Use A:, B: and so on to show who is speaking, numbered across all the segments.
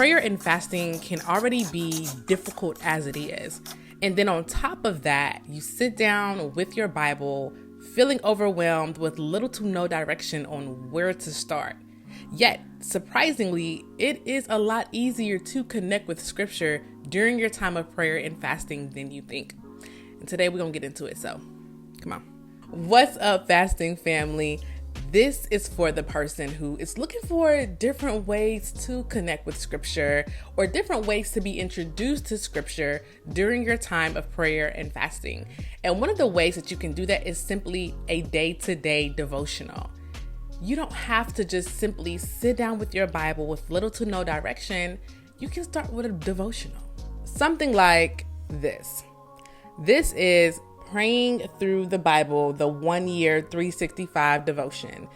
A: prayer and fasting can already be difficult as it is. And then on top of that, you sit down with your Bible, feeling overwhelmed with little to no direction on where to start. Yet, surprisingly, it is a lot easier to connect with scripture during your time of prayer and fasting than you think. And today we're going to get into it, so come on. What's up, fasting family? This is for the person who is looking for different ways to connect with scripture or different ways to be introduced to scripture during your time of prayer and fasting. And one of the ways that you can do that is simply a day-to-day devotional. You don't have to just simply sit down with your Bible with little to no direction. You can start with a devotional. Something like this. This is Praying Through the Bible, the 1 year 365 devotion.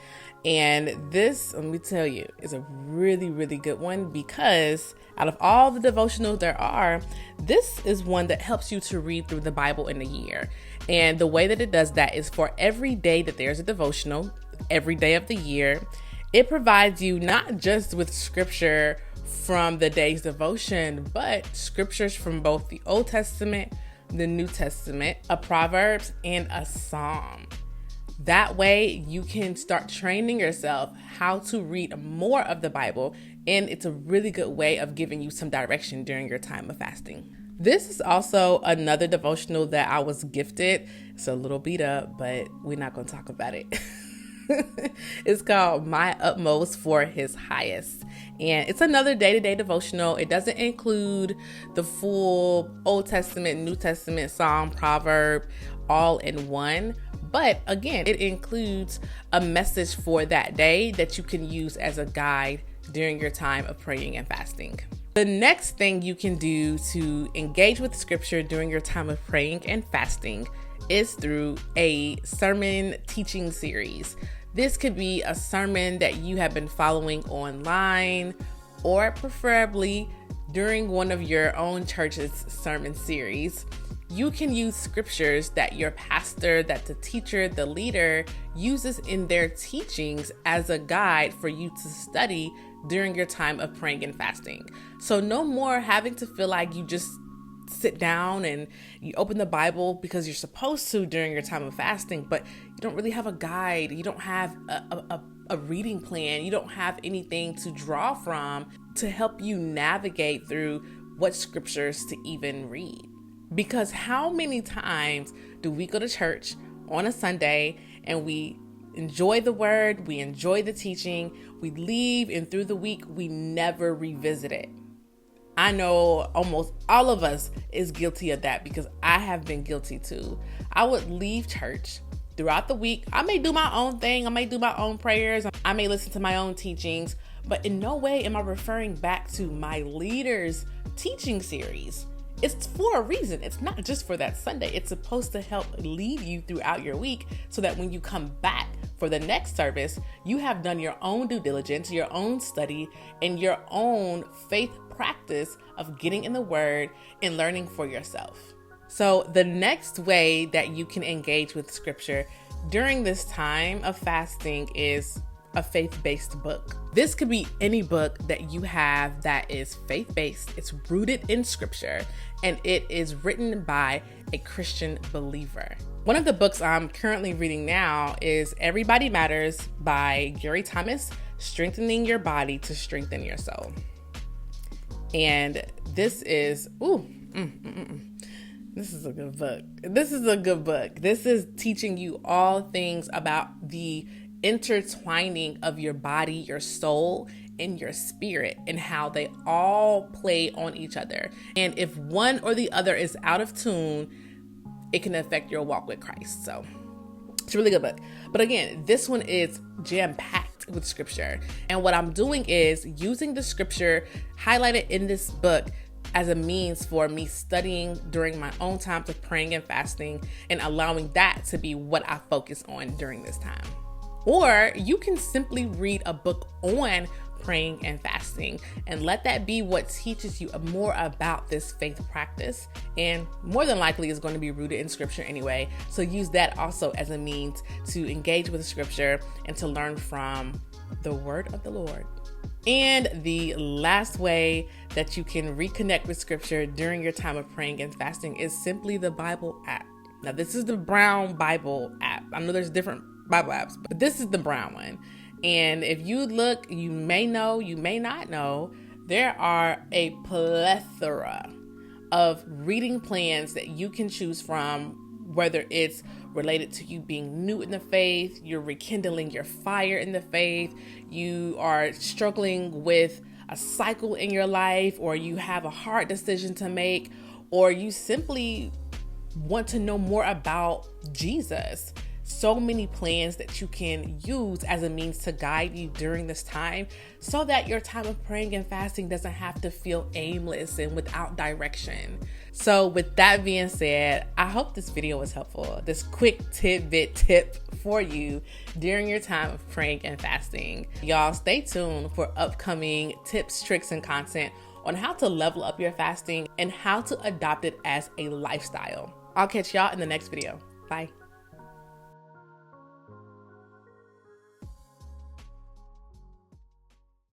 A: And this, let me tell you, is a really, really good one because out of all the devotionals there are, this is one that helps you to read through the Bible in a year. And the way that it does that is for every day that there's a devotional, every day of the year, it provides you not just with scripture from the day's devotion, but scriptures from both the Old Testament, the New Testament, a Proverbs, and a Psalm. That way you can start training yourself how to read more of the Bible, and it's a really good way of giving you some direction during your time of fasting. This is also another devotional that I was gifted. It's a little beat up, but we're not going to talk about it. It's called My Utmost for His Highest. And it's another day-to-day devotional. It doesn't include the full Old Testament, New Testament, Psalm, Proverb, all in one. But again, it includes a message for that day that you can use as a guide during your time of praying and fasting. The next thing you can do to engage with scripture during your time of praying and fasting is through a sermon teaching series. This could be a sermon that you have been following online, or preferably during one of your own church's sermon series. You can use scriptures that your pastor, that the teacher, the leader uses in their teachings as a guide for you to study during your time of praying and fasting. So no more having to feel like you just sit down and you open the Bible because you're supposed to during your time of fasting, but you don't really have a guide. You don't have a reading plan. You don't have anything to draw from to help you navigate through what scriptures to even read. Because how many times do we go to church on a Sunday and we enjoy the word, we enjoy the teaching, we leave, and through the week, we never revisit it? I know almost all of us is guilty of that because I have been guilty too. I would leave church throughout the week. I may do my own thing. I may do my own prayers. I may listen to my own teachings, but in no way am I referring back to my leader's teaching series. It's for a reason. It's not just for that Sunday. It's supposed to help lead you throughout your week so that when you come back for the next service, you have done your own due diligence, your own study, and your own faith practice of getting in the word and learning for yourself. So the next way that you can engage with scripture during this time of fasting is a faith-based book. This could be any book that you have that is faith-based. It's rooted in scripture, and it is written by a Christian believer. One of the books I'm currently reading now is Everybody Matters by Gary Thomas, Strengthening Your Body to Strengthen Your Soul. And this is, this is a good book. This is a good book. This is teaching you all things about the intertwining of your body, your soul, and your spirit, and how they all play on each other. And if one or the other is out of tune, it can affect your walk with Christ. So it's a really good book. But again, this one is jam-packed with scripture. And what I'm doing is using the scripture highlighted in this book as a means for me studying during my own times of praying and fasting, and allowing that to be what I focus on during this time. Or you can simply read a book on praying and fasting and let that be what teaches you more about this faith practice, and more than likely is going to be rooted in scripture anyway. So use that also as a means to engage with scripture and to learn from the word of the Lord. And the last way that you can reconnect with scripture during your time of praying and fasting is simply the Bible app. Now, this is the brown Bible app. I know there's different Bible apps, but this is the brown one. And if you look, you may know, you may not know, there are a plethora of reading plans that you can choose from, whether it's related to you being new in the faith, you're rekindling your fire in the faith, you are struggling with a cycle in your life, or you have a hard decision to make, or you simply want to know more about Jesus. So many plans that you can use as a means to guide you during this time so that your time of praying and fasting doesn't have to feel aimless and without direction. So with that being said, I hope this video was helpful. This quick tidbit tip for you during your time of praying and fasting. Y'all stay tuned for upcoming tips, tricks, and content on how to level up your fasting and how to adopt it as a lifestyle. I'll catch y'all in the next video. Bye.